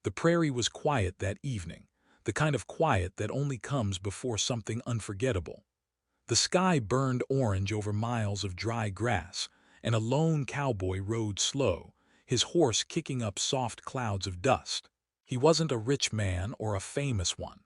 The prairie was quiet that evening, the kind of quiet that only comes before something unforgettable. The sky burned orange over miles of dry grass, and a lone cowboy rode slow, his horse kicking up soft clouds of dust. He wasn't a rich man or a famous one,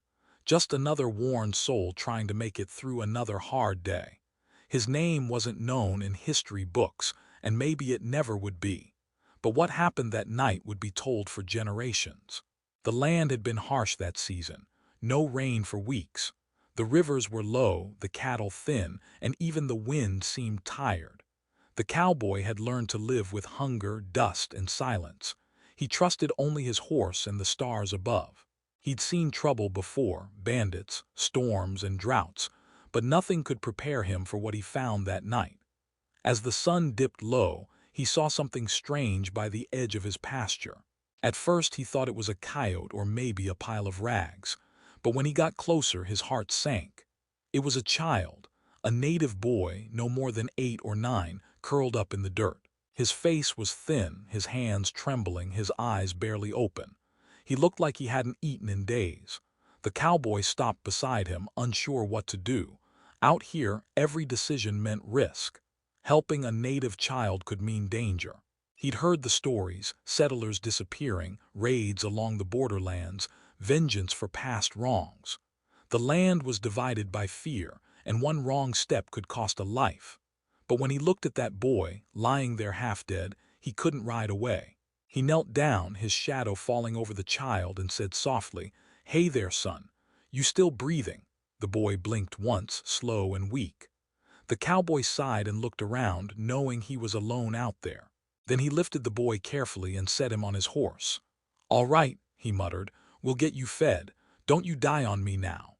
just another worn soul trying to make it through another hard day. His name wasn't known in history books, and maybe it never would be. But what happened that night would be told for generations. The land had been harsh that season, no rain for weeks. The rivers were low, the cattle thin, and even the wind seemed tired. The cowboy had learned to live with hunger, dust, and silence. He trusted only his horse and the stars above. He'd seen trouble before, bandits, storms, and droughts, but nothing could prepare him for what he found that night. As the sun dipped low, he saw something strange by the edge of his pasture. At first he thought it was a coyote or maybe a pile of rags, but when he got closer his heart sank. It was a child, a native boy no more than 8 or 9, curled up in the dirt. His face was thin, his hands trembling, his eyes barely open. He looked like he hadn't eaten in days. The cowboy stopped beside him, unsure what to do. Out here, every decision meant risk. Helping a native child could mean danger. He'd heard the stories, settlers disappearing, raids along the borderlands, vengeance for past wrongs. The land was divided by fear, and one wrong step could cost a life. But when he looked at that boy, lying there half dead, he couldn't ride away. He knelt down, his shadow falling over the child, and said softly, "Hey there, son. You still breathing?" The boy blinked once, slow and weak. The cowboy sighed and looked around, knowing he was alone out there. Then he lifted the boy carefully and set him on his horse. "All right," he muttered, "we'll get you fed. Don't you die on me now."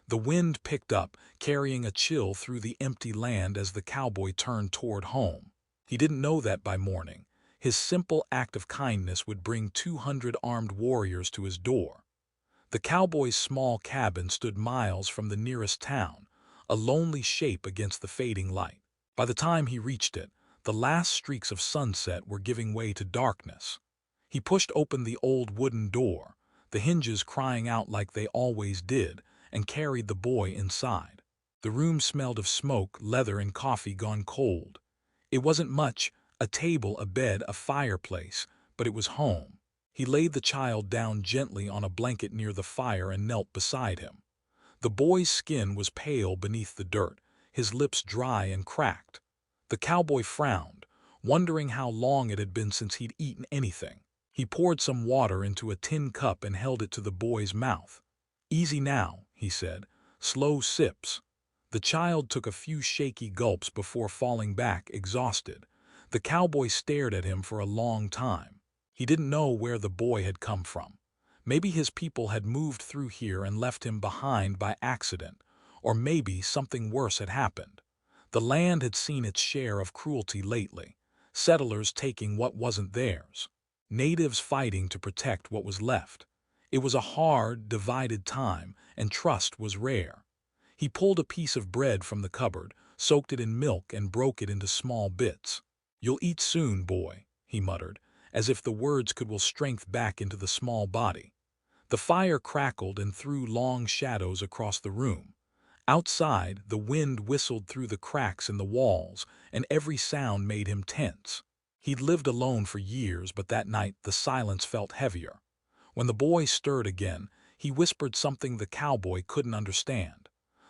The wind picked up, carrying a chill through the empty land as the cowboy turned toward home. He didn't know that by morning. His simple act of kindness would bring 200 armed warriors to his door. The cowboy's small cabin stood miles from the nearest town, a lonely shape against the fading light. By the time he reached it, the last streaks of sunset were giving way to darkness. He pushed open the old wooden door, the hinges crying out like they always did, and carried the boy inside. The room smelled of smoke, leather, and coffee gone cold. It wasn't much, a table, a bed, a fireplace, but it was home. He laid the child down gently on a blanket near the fire and knelt beside him. The boy's skin was pale beneath the dirt, his lips dry and cracked. The cowboy frowned, wondering how long it had been since he'd eaten anything. He poured some water into a tin cup and held it to the boy's mouth. "Easy now," he said. "Slow sips." The child took a few shaky gulps before falling back, exhausted. The cowboy stared at him for a long time. He didn't know where the boy had come from. Maybe his people had moved through here and left him behind by accident, or maybe something worse had happened. The land had seen its share of cruelty lately, settlers taking what wasn't theirs, natives fighting to protect what was left. It was a hard, divided time, and trust was rare. He pulled a piece of bread from the cupboard, soaked it in milk, and broke it into small bits. "You'll eat soon, boy," he muttered, as if the words could will strength back into the small body. The fire crackled and threw long shadows across the room. Outside, the wind whistled through the cracks in the walls, and every sound made him tense. He'd lived alone for years, but that night the silence felt heavier. When the boy stirred again, he whispered something the cowboy couldn't understand.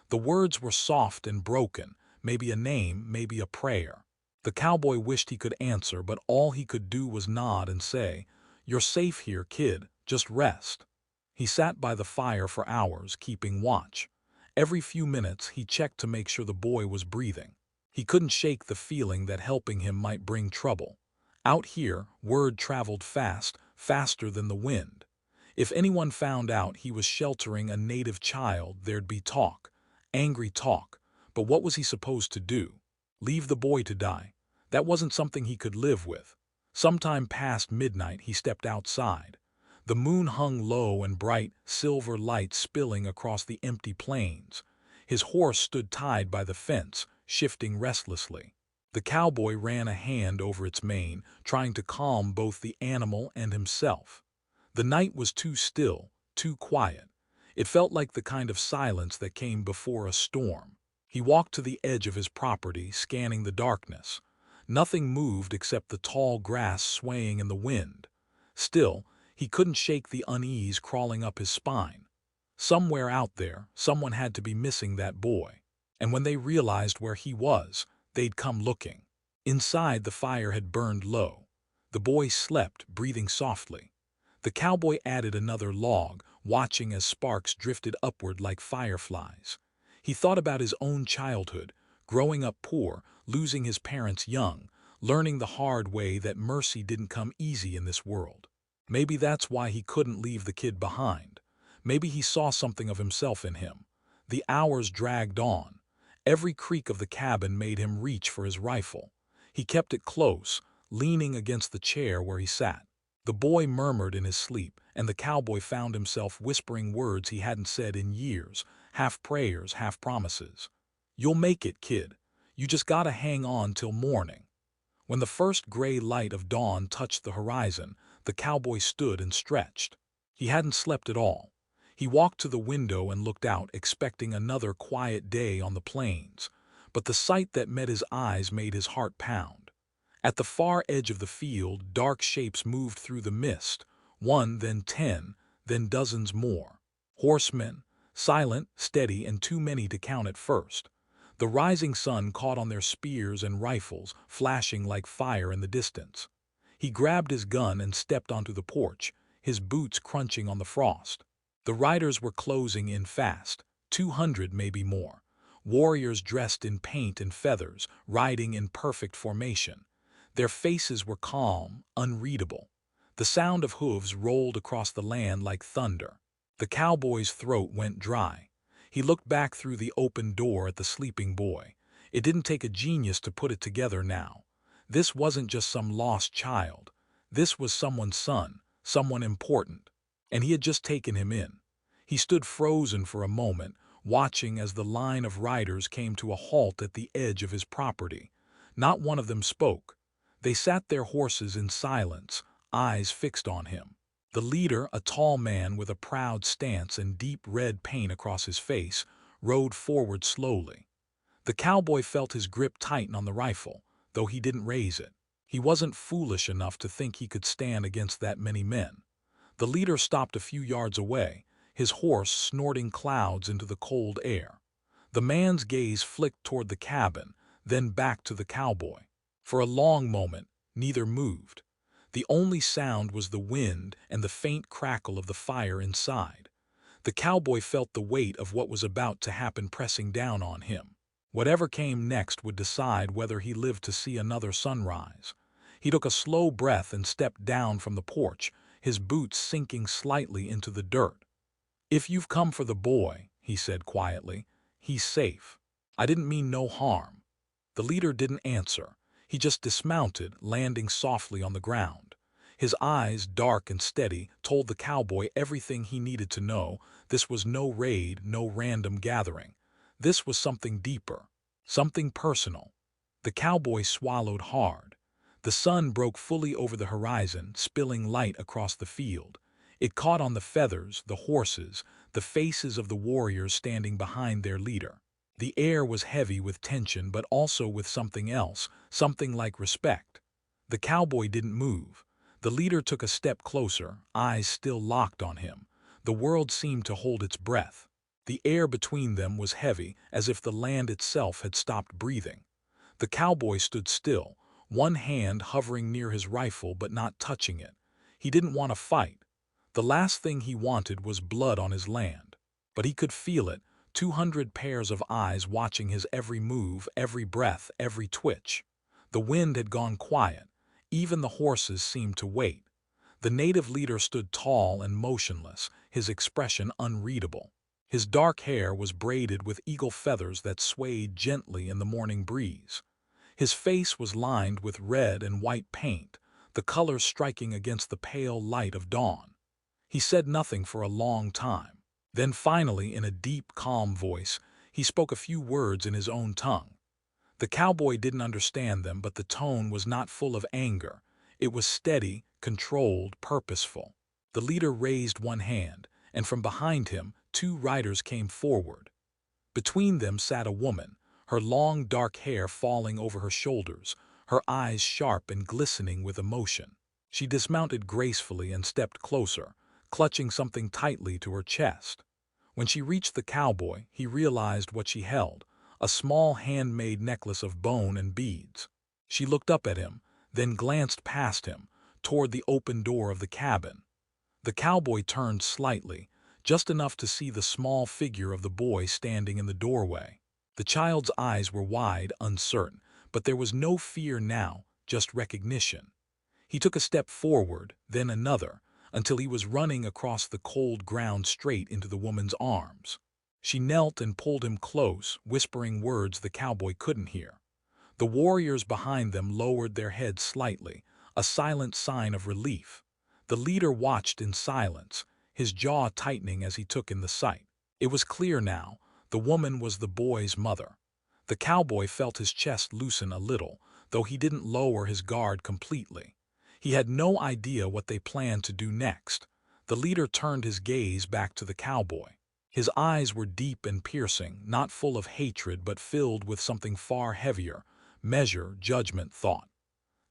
The words were soft and broken, maybe a name, maybe a prayer. The cowboy wished he could answer, but all he could do was nod and say, "You're safe here, kid, just rest." He sat by the fire for hours, keeping watch. Every few minutes he checked to make sure the boy was breathing. He couldn't shake the feeling that helping him might bring trouble. Out here, word traveled fast, faster than the wind. If anyone found out he was sheltering a native child, there'd be talk, angry talk. But what was he supposed to do? Leave the boy to die? That wasn't something he could live with. Sometime past midnight he stepped outside. The moon hung low and bright, silver light spilling across the empty plains. His horse stood tied by the fence, shifting restlessly. The cowboy ran a hand over its mane, trying to calm both the animal and himself. The night was too still, too quiet. It felt like the kind of silence that came before a storm. He walked to the edge of his property, scanning the darkness. Nothing moved except the tall grass swaying in the wind. Still, he couldn't shake the unease crawling up his spine. Somewhere out there, someone had to be missing that boy. And when they realized where he was, they'd come looking. Inside, the fire had burned low. The boy slept, breathing softly. The cowboy added another log, watching as sparks drifted upward like fireflies. He thought about his own childhood, growing up poor, losing his parents young, learning the hard way that mercy didn't come easy in this world. Maybe that's why he couldn't leave the kid behind. Maybe he saw something of himself in him. The hours dragged on. Every creak of the cabin made him reach for his rifle. He kept it close, leaning against the chair where he sat. The boy murmured in his sleep, and the cowboy found himself whispering words he hadn't said in years, half prayers, half promises. "You'll make it, kid. You just gotta hang on till morning." When the first gray light of dawn touched the horizon, the cowboy stood and stretched. He hadn't slept at all. He walked to the window and looked out, expecting another quiet day on the plains. But the sight that met his eyes made his heart pound. At the far edge of the field, dark shapes moved through the mist, one, then 10, then dozens more. Horsemen, silent, steady, and too many to count at first. The rising sun caught on their spears and rifles, flashing like fire in the distance. He grabbed his gun and stepped onto the porch, his boots crunching on the frost. The riders were closing in fast, 200, maybe more. Warriors dressed in paint and feathers, riding in perfect formation. Their faces were calm, unreadable. The sound of hooves rolled across the land like thunder. The cowboy's throat went dry. He looked back through the open door at the sleeping boy. It didn't take a genius to put it together now. This wasn't just some lost child. This was someone's son, someone important. And he had just taken him in. He stood frozen for a moment, watching as the line of riders came to a halt at the edge of his property. Not one of them spoke. They sat their horses in silence, eyes fixed on him. The leader, a tall man with a proud stance and deep red paint across his face, rode forward slowly. The cowboy felt his grip tighten on the rifle, though he didn't raise it. He wasn't foolish enough to think he could stand against that many men. The leader stopped a few yards away, his horse snorting clouds into the cold air. The man's gaze flicked toward the cabin, then back to the cowboy. For a long moment, neither moved. The only sound was the wind and the faint crackle of the fire inside. The cowboy felt the weight of what was about to happen pressing down on him. Whatever came next would decide whether he lived to see another sunrise. He took a slow breath and stepped down from the porch, his boots sinking slightly into the dirt. "If you've come for the boy," he said quietly, "he's safe. I didn't mean no harm." The leader didn't answer. He just dismounted, landing softly on the ground. His eyes, dark and steady, told the cowboy everything he needed to know. This was no raid, no random gathering. This was something deeper, something personal. The cowboy swallowed hard. The sun broke fully over the horizon, spilling light across the field. It caught on the feathers, the horses, the faces of the warriors standing behind their leader. The air was heavy with tension, but also with something else, something like respect. The cowboy didn't move. The leader took a step closer, eyes still locked on him. The world seemed to hold its breath. The air between them was heavy, as if the land itself had stopped breathing. The cowboy stood still, one hand hovering near his rifle but not touching it. He didn't want to fight. The last thing he wanted was blood on his land. But he could feel it, 200 pairs of eyes watching his every move, every breath, every twitch. The wind had gone quiet. Even the horses seemed to wait. The native leader stood tall and motionless, his expression unreadable. His dark hair was braided with eagle feathers that swayed gently in the morning breeze. His face was lined with red and white paint, the colors striking against the pale light of dawn. He said nothing for a long time. Then finally, in a deep, calm voice, he spoke a few words in his own tongue. The cowboy didn't understand them, but the tone was not full of anger. It was steady, controlled, purposeful. The leader raised one hand, and from behind him, two riders came forward. Between them sat a woman, her long dark hair falling over her shoulders, her eyes sharp and glistening with emotion. She dismounted gracefully and stepped closer, clutching something tightly to her chest. When she reached the cowboy, he realized what she held, a small handmade necklace of bone and beads. She looked up at him, then glanced past him, toward the open door of the cabin. The cowboy turned slightly, just enough to see the small figure of the boy standing in the doorway. The child's eyes were wide, uncertain, but there was no fear now, just recognition. He took a step forward, then another, until he was running across the cold ground straight into the woman's arms. She knelt and pulled him close, whispering words the cowboy couldn't hear. The warriors behind them lowered their heads slightly, a silent sign of relief. The leader watched in silence, his jaw tightening as he took in the sight. It was clear now, the woman was the boy's mother. The cowboy felt his chest loosen a little, though he didn't lower his guard completely. He had no idea what they planned to do next. The leader turned his gaze back to the cowboy. His eyes were deep and piercing, not full of hatred but filled with something far heavier, measure, judgment, thought.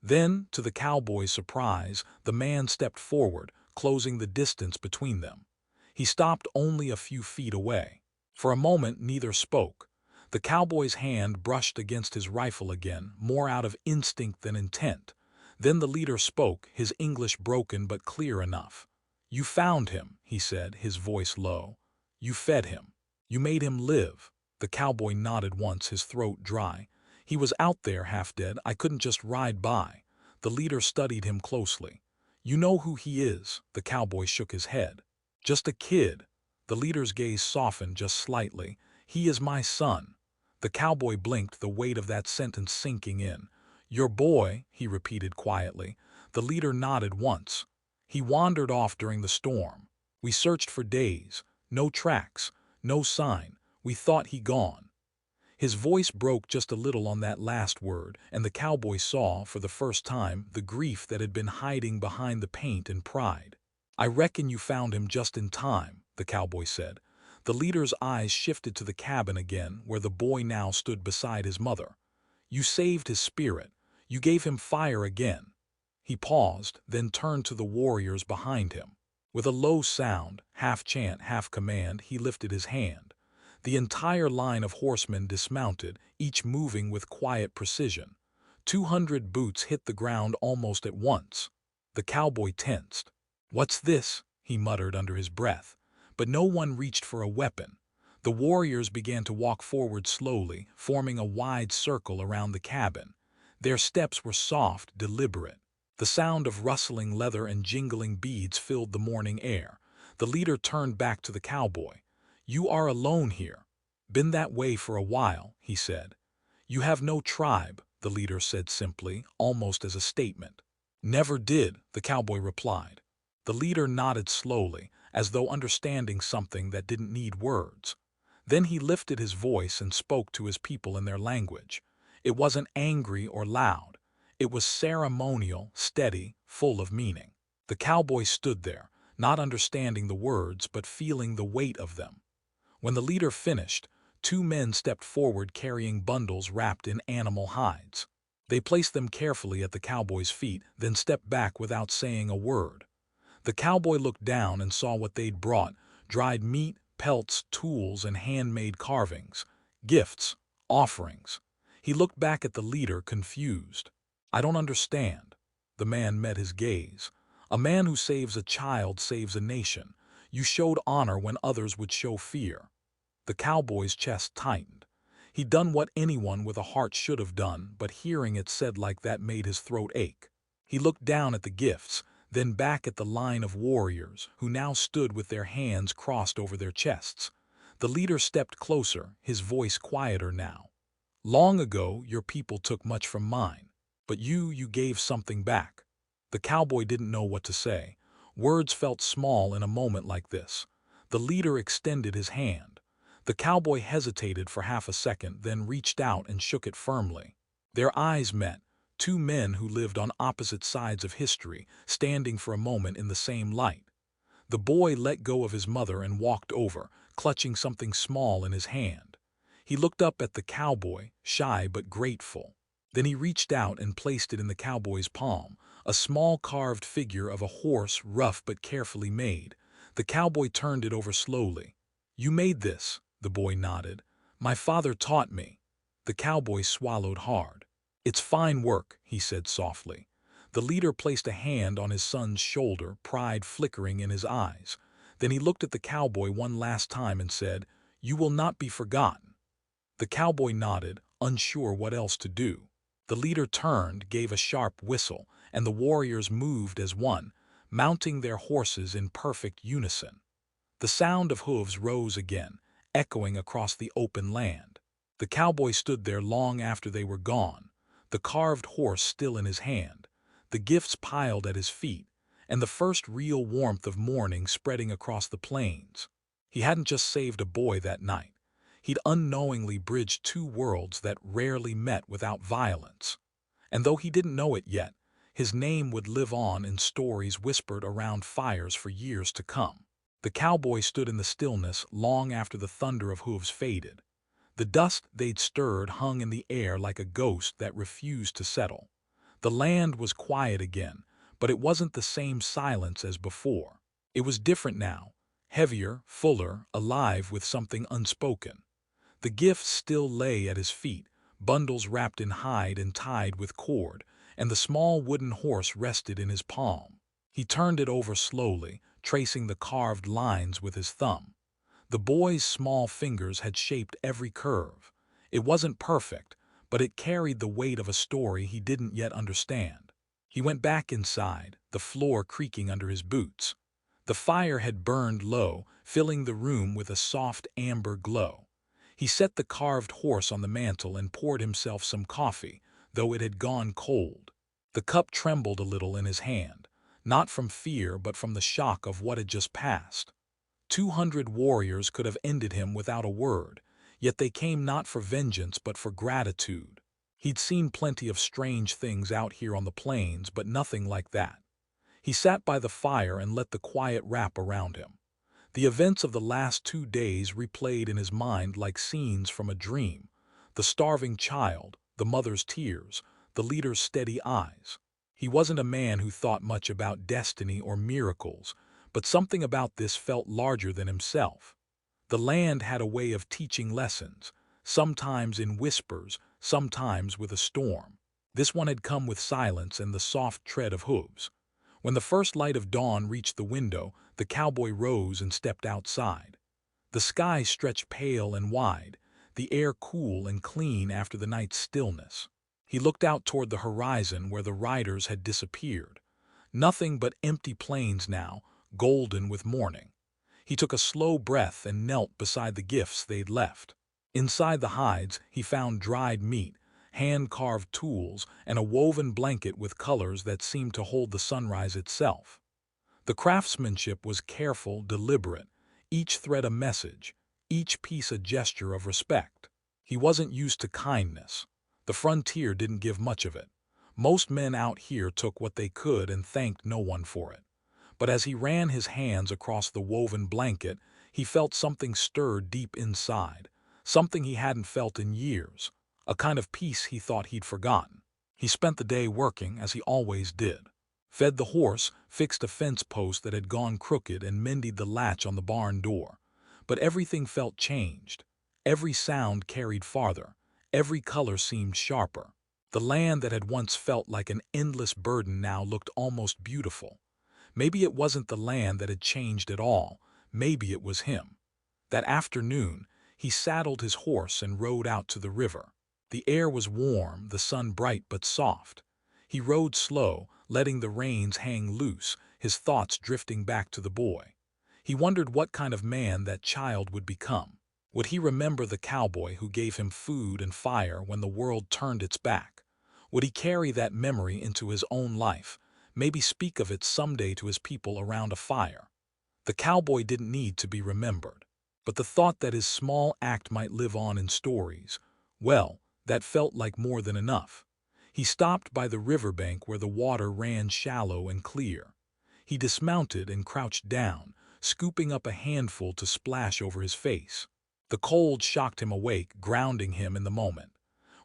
Then, to the cowboy's surprise, the man stepped forward, closing the distance between them. He stopped only a few feet away. For a moment neither spoke. The cowboy's hand brushed against his rifle again, more out of instinct than intent. Then the leader spoke, his English broken but clear enough. "You found him," he said, his voice low. "You fed him. You made him live." The cowboy nodded once, his throat dry. "He was out there half dead. I couldn't just ride by." The leader studied him closely. "You know who he is?" The cowboy shook his head. "Just a kid." The leader's gaze softened just slightly. "He is my son." The cowboy blinked, the weight of that sentence sinking in. "Your boy," he repeated quietly. The leader nodded once. "He wandered off during the storm. We searched for days. No tracks, no sign. We thought he gone." His voice broke just a little on that last word, and the cowboy saw, for the first time, the grief that had been hiding behind the paint and pride. "I reckon you found him just in time," the cowboy said. The leader's eyes shifted to the cabin again, where the boy now stood beside his mother. "You saved his spirit. You gave him fire again." He paused, then turned to the warriors behind him. With a low sound, half chant, half command, he lifted his hand. The entire line of horsemen dismounted, each moving with quiet precision. 200 boots hit the ground almost at once. The cowboy tensed. "What's this?" he muttered under his breath. But no one reached for a weapon. The warriors began to walk forward slowly, forming a wide circle around the cabin. Their steps were soft, deliberate. The sound of rustling leather and jingling beads filled the morning air. The leader turned back to the cowboy. "You are alone here." "Been that way for a while," he said. "You have no tribe," the leader said simply, almost as a statement. "Never did," the cowboy replied. The leader nodded slowly, as though understanding something that didn't need words. Then he lifted his voice and spoke to his people in their language. It wasn't angry or loud. It was ceremonial, steady, full of meaning. The cowboy stood there, not understanding the words but feeling the weight of them. When the leader finished, two men stepped forward carrying bundles wrapped in animal hides. They placed them carefully at the cowboy's feet, then stepped back without saying a word. The cowboy looked down and saw what they'd brought: dried meat, pelts, tools, and handmade carvings. Gifts, offerings. He looked back at the leader, confused. "I don't understand." The man met his gaze. "A man who saves a child saves a nation. You showed honor when others would show fear." The cowboy's chest tightened. He'd done what anyone with a heart should have done, but hearing it said like that made his throat ache. He looked down at the gifts, then back at the line of warriors, who now stood with their hands crossed over their chests. The leader stepped closer, his voice quieter now. "Long ago, your people took much from mine, but you gave something back." The cowboy didn't know what to say. Words felt small in a moment like this. The leader extended his hand. The cowboy hesitated for half a second, then reached out and shook it firmly. Their eyes met, two men who lived on opposite sides of history, standing for a moment in the same light. The boy let go of his mother and walked over, clutching something small in his hand. He looked up at the cowboy, shy but grateful. Then he reached out and placed it in the cowboy's palm, a small carved figure of a horse, rough but carefully made. The cowboy turned it over slowly. "You made this," the boy nodded. "My father taught me." The cowboy swallowed hard. "It's fine work," he said softly. The leader placed a hand on his son's shoulder, pride flickering in his eyes. Then he looked at the cowboy one last time and said, "You will not be forgotten." The cowboy nodded, unsure what else to do. The leader turned, gave a sharp whistle, and the warriors moved as one, mounting their horses in perfect unison. The sound of hooves rose again, echoing across the open land. The cowboy stood there long after they were gone, the carved horse still in his hand, the gifts piled at his feet, and the first real warmth of morning spreading across the plains. He hadn't just saved a boy that night. He'd unknowingly bridged two worlds that rarely met without violence. And though he didn't know it yet, his name would live on in stories whispered around fires for years to come. The cowboy stood in the stillness long after the thunder of hooves faded. The dust they'd stirred hung in the air like a ghost that refused to settle. The land was quiet again, but it wasn't the same silence as before. It was different now, heavier, fuller, alive with something unspoken. The gifts still lay at his feet, bundles wrapped in hide and tied with cord, and the small wooden horse rested in his palm. He turned it over slowly, tracing the carved lines with his thumb. The boy's small fingers had shaped every curve. It wasn't perfect, but it carried the weight of a story he didn't yet understand. He went back inside, the floor creaking under his boots. The fire had burned low, filling the room with a soft amber glow. He set the carved horse on the mantel and poured himself some coffee, though it had gone cold. The cup trembled a little in his hand, not from fear but from the shock of what had just passed. 200 warriors could have ended him without a word, yet they came not for vengeance but for gratitude. He'd seen plenty of strange things out here on the plains, but nothing like that. He sat by the fire and let the quiet wrap around him. The events of the last 2 days replayed in his mind like scenes from a dream. The starving child, the mother's tears, the leader's steady eyes. He wasn't a man who thought much about destiny or miracles, but something about this felt larger than himself. The land had a way of teaching lessons, sometimes in whispers, sometimes with a storm. This one had come with silence and the soft tread of hooves. When the first light of dawn reached the window, the cowboy rose and stepped outside. The sky stretched pale and wide, the air cool and clean after the night's stillness. He looked out toward the horizon where the riders had disappeared. Nothing but empty plains now, golden with morning. He took a slow breath and knelt beside the gifts they'd left. Inside the hides, he found dried meat, hand-carved tools, and a woven blanket with colors that seemed to hold the sunrise itself. The craftsmanship was careful, deliberate, each thread a message, each piece a gesture of respect. He wasn't used to kindness. The frontier didn't give much of it. Most men out here took what they could and thanked no one for it. But as he ran his hands across the woven blanket, he felt something stir deep inside, something he hadn't felt in years, a kind of peace he thought he'd forgotten. He spent the day working, as he always did. Fed the horse, fixed a fence post that had gone crooked, and mended the latch on the barn door. But everything felt changed. Every sound carried farther. Every color seemed sharper. The land that had once felt like an endless burden now looked almost beautiful. Maybe it wasn't the land that had changed at all. Maybe it was him. That afternoon, he saddled his horse and rode out to the river. The air was warm, the sun bright but soft. He rode slow, letting the reins hang loose, his thoughts drifting back to the boy. He wondered what kind of man that child would become. Would he remember the cowboy who gave him food and fire when the world turned its back? Would he carry that memory into his own life, maybe speak of it someday to his people around a fire? The cowboy didn't need to be remembered. But the thought that his small act might live on in stories, well, that felt like more than enough. He stopped by the riverbank where the water ran shallow and clear. He dismounted and crouched down, scooping up a handful to splash over his face. The cold shocked him awake, grounding him in the moment.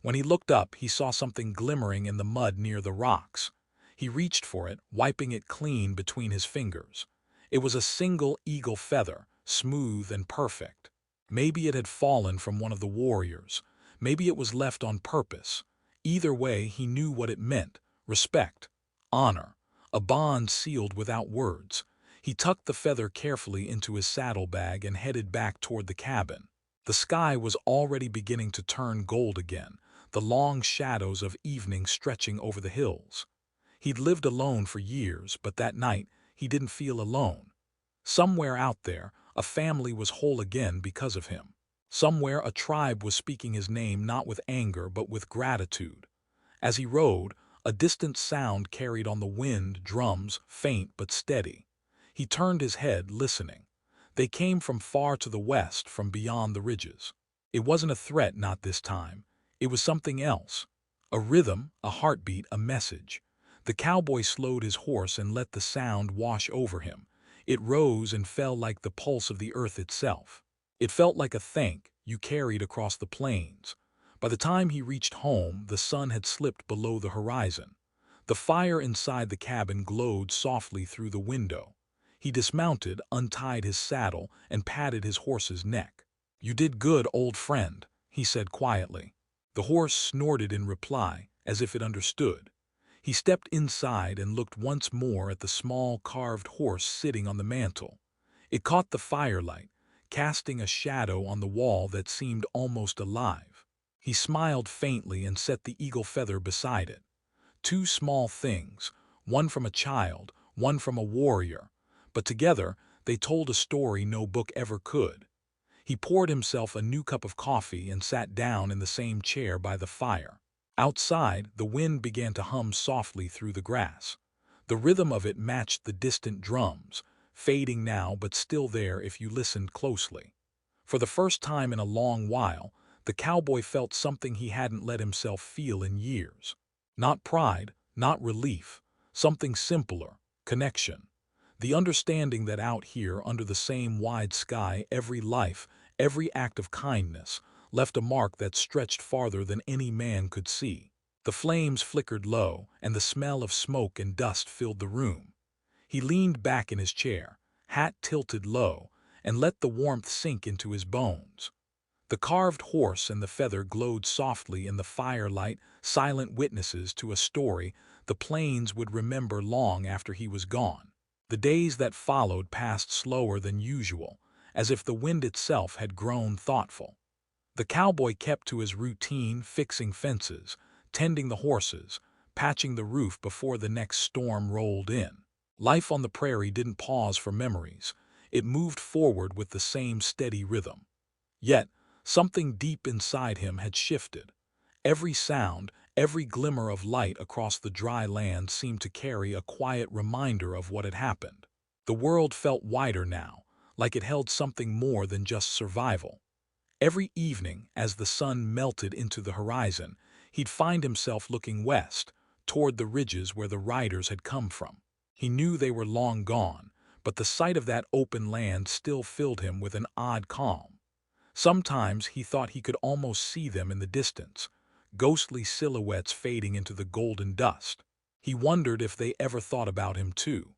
When he looked up, he saw something glimmering in the mud near the rocks. He reached for it, wiping it clean between his fingers. It was a single eagle feather, smooth and perfect. Maybe it had fallen from one of the warriors. Maybe it was left on purpose. Either way, he knew what it meant: respect, honor, a bond sealed without words. He tucked the feather carefully into his saddlebag and headed back toward the cabin. The sky was already beginning to turn gold again, the long shadows of evening stretching over the hills. He'd lived alone for years, but that night he didn't feel alone. Somewhere out there, a family was whole again because of him. Somewhere a tribe was speaking his name not with anger but with gratitude. As he rode, a distant sound carried on the wind, drums, faint but steady. He turned his head, listening. They came from far to the west, from beyond the ridges. It wasn't a threat, not this time. It was something else. A rhythm, a heartbeat, a message. The cowboy slowed his horse and let the sound wash over him. It rose and fell like the pulse of the earth itself. It felt like a thank you carried across the plains. By the time he reached home, the sun had slipped below the horizon. The fire inside the cabin glowed softly through the window. He dismounted, untied his saddle, and patted his horse's neck. "You did good, old friend," he said quietly. The horse snorted in reply, as if it understood. He stepped inside and looked once more at the small carved horse sitting on the mantel. It caught the firelight, casting a shadow on the wall that seemed almost alive. He smiled faintly and set the eagle feather beside it. Two small things, one from a child, one from a warrior, but together they told a story no book ever could. He poured himself a new cup of coffee and sat down in the same chair by the fire. Outside, the wind began to hum softly through the grass. The rhythm of it matched the distant drums, fading now but still there if you listened closely. For the first time in a long while, the cowboy felt something he hadn't let himself feel in years. Not pride, not relief, something simpler: connection. The understanding that out here under the same wide sky, every life, every act of kindness, left a mark that stretched farther than any man could see. The flames flickered low, and the smell of smoke and dust filled the room. He leaned back in his chair, hat tilted low, and let the warmth sink into his bones. The carved horse and the feather glowed softly in the firelight, silent witnesses to a story the plains would remember long after he was gone. The days that followed passed slower than usual, as if the wind itself had grown thoughtful. The cowboy kept to his routine, fixing fences, tending the horses, patching the roof before the next storm rolled in. Life on the prairie didn't pause for memories. It moved forward with the same steady rhythm. Yet, something deep inside him had shifted. Every sound, every glimmer of light across the dry land seemed to carry a quiet reminder of what had happened. The world felt wider now, like it held something more than just survival. Every evening, as the sun melted into the horizon, he'd find himself looking west, toward the ridges where the riders had come from. He knew they were long gone, but the sight of that open land still filled him with an odd calm. Sometimes he thought he could almost see them in the distance, ghostly silhouettes fading into the golden dust. He wondered if they ever thought about him too.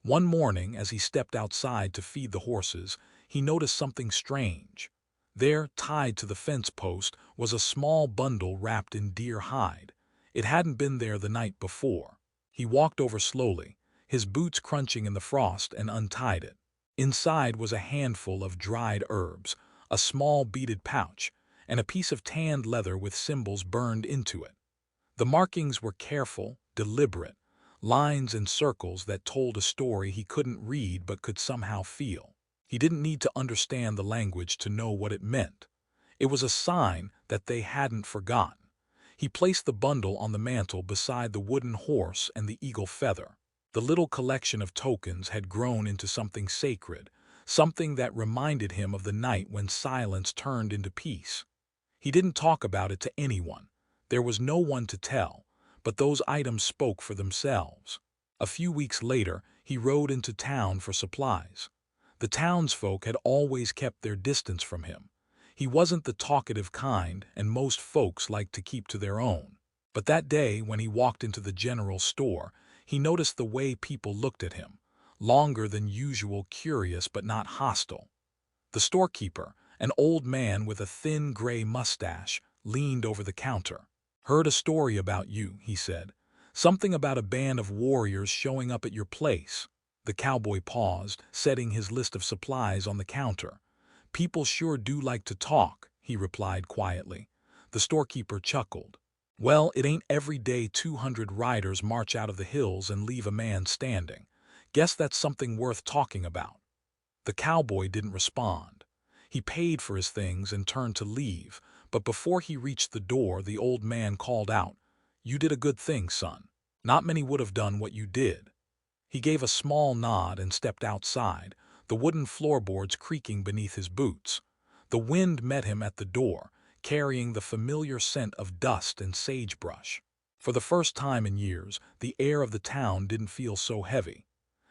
One morning, as he stepped outside to feed the horses, he noticed something strange. There, tied to the fence post, was a small bundle wrapped in deer hide. It hadn't been there the night before. He walked over slowly, his boots crunching in the frost, and untied it. Inside was a handful of dried herbs, a small beaded pouch, and a piece of tanned leather with symbols burned into it. The markings were careful, deliberate, lines and circles that told a story he couldn't read but could somehow feel. He didn't need to understand the language to know what it meant. It was a sign that they hadn't forgotten. He placed the bundle on the mantel beside the wooden horse and the eagle feather. The little collection of tokens had grown into something sacred, something that reminded him of the night when silence turned into peace. He didn't talk about it to anyone. There was no one to tell, but those items spoke for themselves. A few weeks later, he rode into town for supplies. The townsfolk had always kept their distance from him. He wasn't the talkative kind, and most folks liked to keep to their own. But that day, when he walked into the general store, he noticed the way people looked at him, longer than usual, curious but not hostile. The storekeeper, an old man with a thin gray mustache, leaned over the counter. "Heard a story about you," he said. "Something about a band of warriors showing up at your place." The cowboy paused, setting his list of supplies on the counter. "People sure do like to talk," he replied quietly. The storekeeper chuckled. "Well, it ain't every day 200 riders march out of the hills and leave a man standing. Guess that's something worth talking about." The cowboy didn't respond. He paid for his things and turned to leave, but before he reached the door, the old man called out, "You did a good thing, son. Not many would have done what you did." He gave a small nod and stepped outside, the wooden floorboards creaking beneath his boots. The wind met him at the door, carrying the familiar scent of dust and sagebrush. For the first time in years, the air of the town didn't feel so heavy.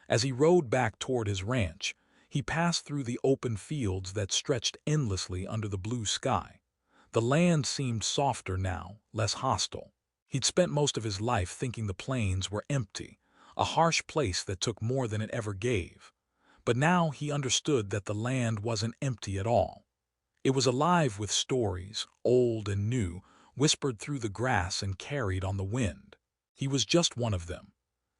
As he rode back toward his ranch, he passed through the open fields that stretched endlessly under the blue sky. The land seemed softer now, less hostile. He'd spent most of his life thinking the plains were empty, a harsh place that took more than it ever gave. But now he understood that the land wasn't empty at all. It was alive with stories, old and new, whispered through the grass and carried on the wind. He was just one of them.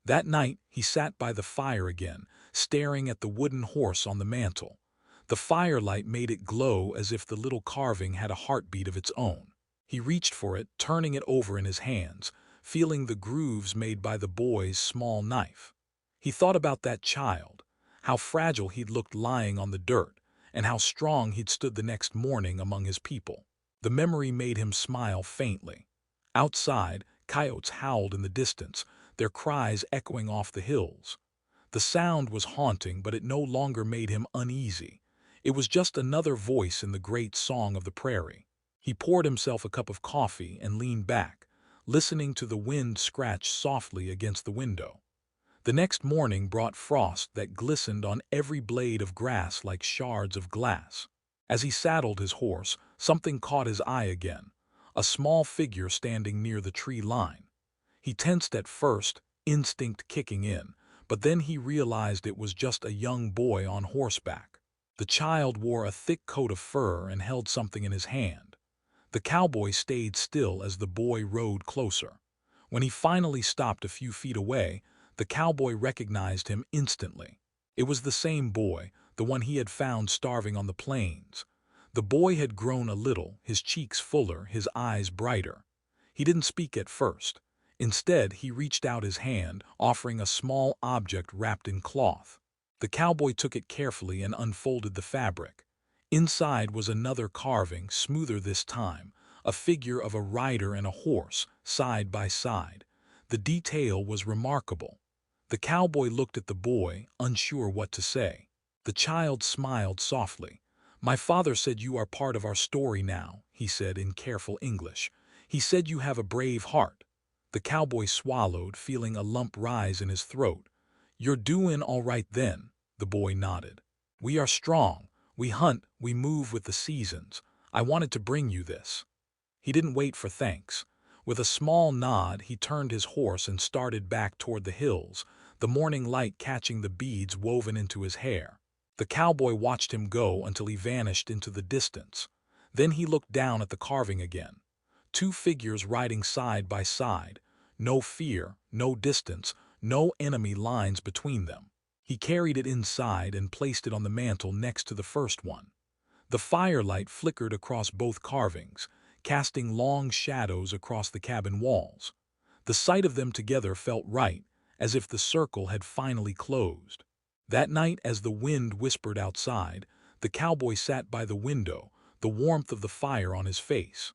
That night, he sat by the fire again, staring at the wooden horse on the mantel. The firelight made it glow as if the little carving had a heartbeat of its own. He reached for it, turning it over in his hands, feeling the grooves made by the boy's small knife. He thought about that child, how fragile he'd looked lying on the dirt, and how strong he'd stood the next morning among his people. The memory made him smile faintly. Outside, coyotes howled in the distance, their cries echoing off the hills. The sound was haunting, but it no longer made him uneasy. It was just another voice in the great song of the prairie. He poured himself a cup of coffee and leaned back, listening to the wind scratch softly against the window. The next morning brought frost that glistened on every blade of grass like shards of glass. As he saddled his horse, something caught his eye again, a small figure standing near the tree line. He tensed at first, instinct kicking in, but then he realized it was just a young boy on horseback. The child wore a thick coat of fur and held something in his hand. The cowboy stayed still as the boy rode closer. When he finally stopped a few feet away, the cowboy recognized him instantly. It was the same boy, the one he had found starving on the plains. The boy had grown a little, his cheeks fuller, his eyes brighter. He didn't speak at first. Instead, he reached out his hand, offering a small object wrapped in cloth. The cowboy took it carefully and unfolded the fabric. Inside was another carving, smoother this time, a figure of a rider and a horse, side by side. The detail was remarkable. The cowboy looked at the boy, unsure what to say. The child smiled softly. "My father said you are part of our story now," he said in careful English. "He said you have a brave heart." The cowboy swallowed, feeling a lump rise in his throat. "You're doing all right then," the boy nodded. "We are strong. We hunt, we move with the seasons. I wanted to bring you this." He didn't wait for thanks. With a small nod, he turned his horse and started back toward the hills, the morning light catching the beads woven into his hair. The cowboy watched him go until he vanished into the distance. Then he looked down at the carving again. Two figures riding side by side. No fear, no distance, no enemy lines between them. He carried it inside and placed it on the mantel next to the first one. The firelight flickered across both carvings, casting long shadows across the cabin walls. The sight of them together felt right, as if the circle had finally closed. That night, as the wind whispered outside, the cowboy sat by the window, the warmth of the fire on his face.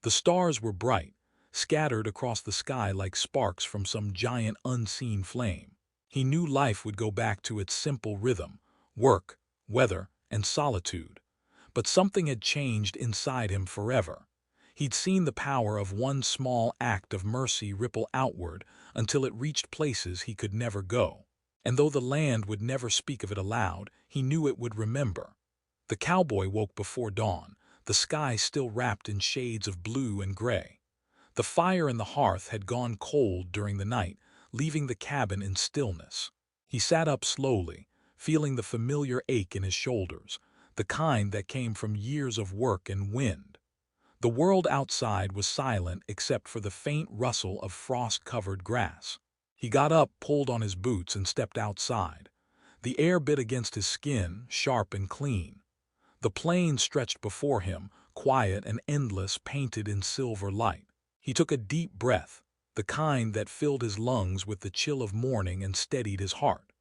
The stars were bright, scattered across the sky like sparks from some giant unseen flame. He knew life would go back to its simple rhythm: work, weather, and solitude. But something had changed inside him forever. He'd seen the power of one small act of mercy ripple outward until it reached places he could never go. and though the land would never speak of it aloud, he knew it would remember. The cowboy woke before dawn, the sky still wrapped in shades of blue and gray. The fire in the hearth had gone cold during the night, leaving the cabin in stillness. He sat up slowly, feeling the familiar ache in his shoulders, the kind that came from years of work and wind. The world outside was silent except for the faint rustle of frost-covered grass. He got up, pulled on his boots, and stepped outside. The air bit against his skin, sharp and clean. The plain stretched before him, quiet and endless, painted in silver light. He took a deep breath, the kind that filled his lungs with the chill of morning and steadied his heart.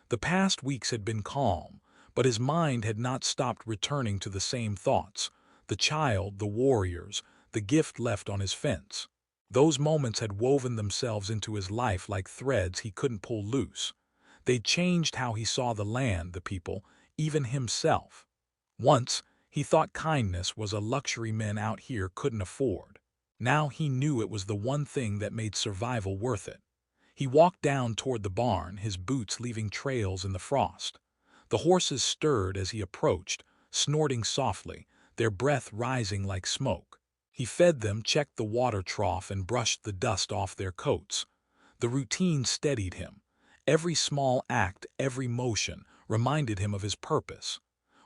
The past weeks had been calm, but his mind had not stopped returning to the same thoughts: the child, the warriors, the gift left on his fence. Those moments had woven themselves into his life like threads he couldn't pull loose. They'd changed how he saw the land, the people, even himself. Once, he thought kindness was a luxury men out here couldn't afford. Now he knew it was the one thing that made survival worth it. He walked down toward the barn, his boots leaving trails in the frost. The horses stirred as he approached, snorting softly, their breath rising like smoke. He fed them, checked the water trough, and brushed the dust off their coats. The routine steadied him. Every small act, every motion, reminded him of his purpose.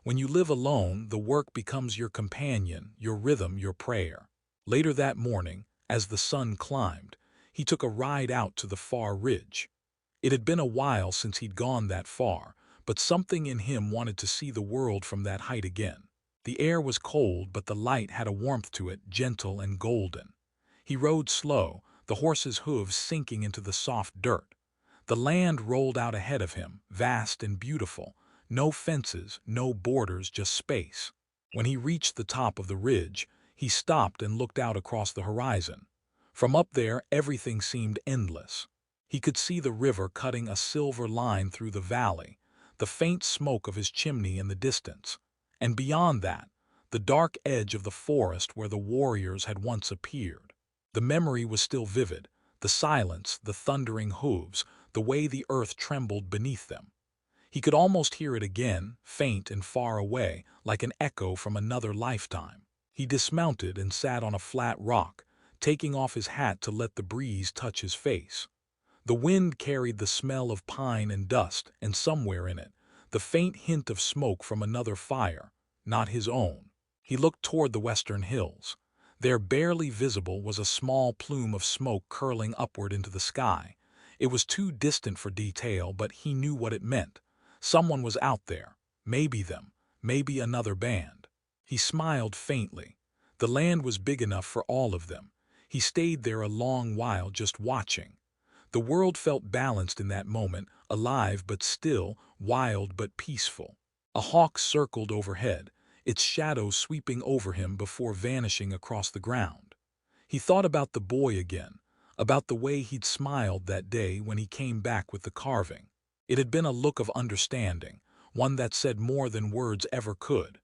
When you live alone, the work becomes your companion, your rhythm, your prayer. Later that morning, as the sun climbed, he took a ride out to the far ridge. It had been a while since he'd gone that far, but something in him wanted to see the world from that height again. The air was cold, but the light had a warmth to it, gentle and golden. He rode slow, the horse's hooves sinking into the soft dirt. The land rolled out ahead of him, vast and beautiful. No fences, no borders, just space. When he reached the top of the ridge, he stopped and looked out across the horizon. From up there, everything seemed endless. He could see the river cutting a silver line through the valley, the faint smoke of his chimney in the distance. And beyond that, the dark edge of the forest where the warriors had once appeared. The memory was still vivid, the silence, the thundering hooves, the way the earth trembled beneath them. He could almost hear it again, faint and far away, like an echo from another lifetime. He dismounted and sat on a flat rock, taking off his hat to let the breeze touch his face. The wind carried the smell of pine and dust, and somewhere in it, the faint hint of smoke from another fire, not his own. He looked toward the western hills. There, barely visible, was a small plume of smoke curling upward into the sky. It was too distant for detail, but he knew what it meant. Someone was out there, maybe them, maybe another band. He smiled faintly. The land was big enough for all of them. He stayed there a long while, just watching. The world felt balanced in that moment, alive but still, wild but peaceful. A hawk circled overhead, its shadow sweeping over him before vanishing across the ground. He thought about the boy again, about the way he'd smiled that day when he came back with the carving. It had been a look of understanding, one that said more than words ever could.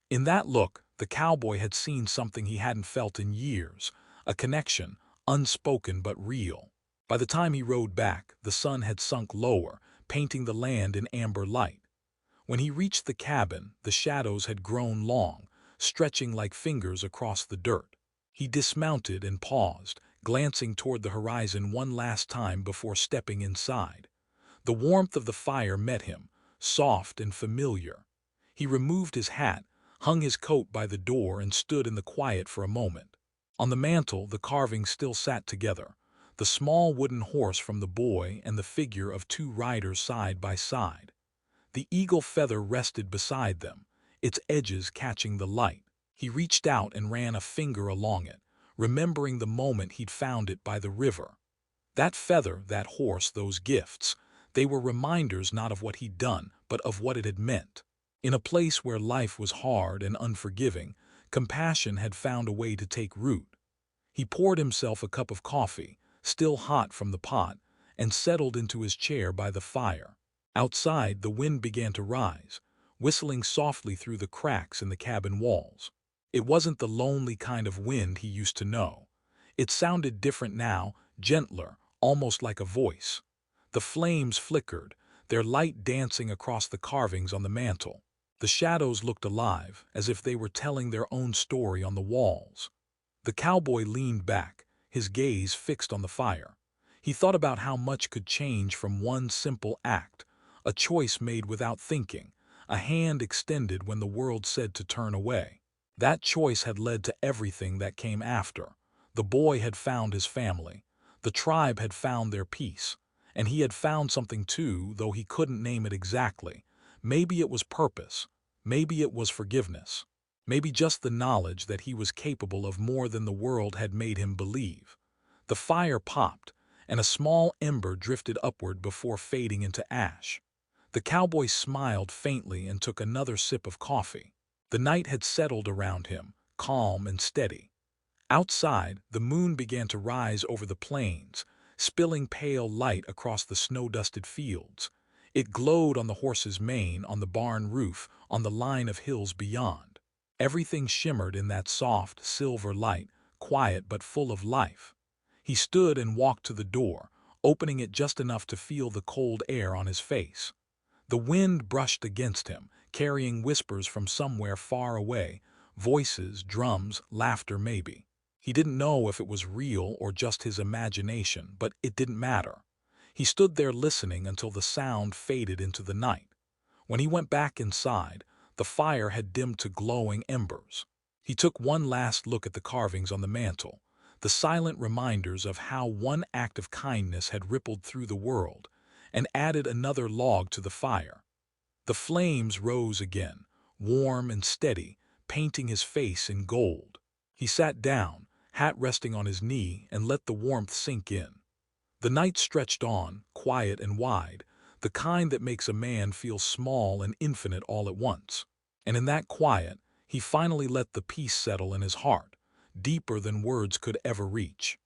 In that look, the cowboy had seen something he hadn't felt in years, a connection, unspoken but real. By the time he rode back, the sun had sunk lower, painting the land in amber light. When he reached the cabin, the shadows had grown long, stretching like fingers across the dirt. He dismounted and paused, glancing toward the horizon one last time before stepping inside. The warmth of the fire met him, soft and familiar. He removed his hat, hung his coat by the door, and stood in the quiet for a moment. On the mantel, the carvings still sat together, the small wooden horse from the boy and the figure of two riders side by side. The eagle feather rested beside them, its edges catching the light. He reached out and ran a finger along it, remembering the moment he'd found it by the river. That feather, that horse, those gifts, they were reminders not of what he'd done, but of what it had meant. In a place where life was hard and unforgiving, compassion had found a way to take root. He poured himself a cup of coffee, still hot from the pot, and settled into his chair by the fire. Outside, the wind began to rise, whistling softly through the cracks in the cabin walls. It wasn't the lonely kind of wind he used to know. It sounded different now, gentler, almost like a voice. The flames flickered, their light dancing across the carvings on the mantel. The shadows looked alive, as if they were telling their own story on the walls. The cowboy leaned back, his gaze fixed on the fire. He thought about how much could change from one simple act, a choice made without thinking, a hand extended when the world said to turn away. That choice had led to everything that came after. The boy had found his family. The tribe had found their peace. And he had found something too, though he couldn't name it exactly. Maybe it was purpose. Maybe it was forgiveness. Maybe just the knowledge that he was capable of more than the world had made him believe. The fire popped, and a small ember drifted upward before fading into ash. The cowboy smiled faintly and took another sip of coffee. The night had settled around him, calm and steady. Outside, the moon began to rise over the plains, spilling pale light across the snow-dusted fields. It glowed on the horse's mane, on the barn roof, on the line of hills beyond. Everything shimmered in that soft, silver light, quiet but full of life. He stood and walked to the door, opening it just enough to feel the cold air on his face. The wind brushed against him, carrying whispers from somewhere far away, voices, drums, laughter maybe. He didn't know if it was real or just his imagination, but it didn't matter. He stood there listening until the sound faded into the night. When he went back inside, the fire had dimmed to glowing embers. He took one last look at the carvings on the mantel, the silent reminders of how one act of kindness had rippled through the world, and added another log to the fire. The flames rose again, warm and steady, painting his face in gold. He sat down, hat resting on his knee, and let the warmth sink in. The night stretched on, quiet and wide, the kind that makes a man feel small and infinite all at once. And in that quiet, he finally let the peace settle in his heart, deeper than words could ever reach.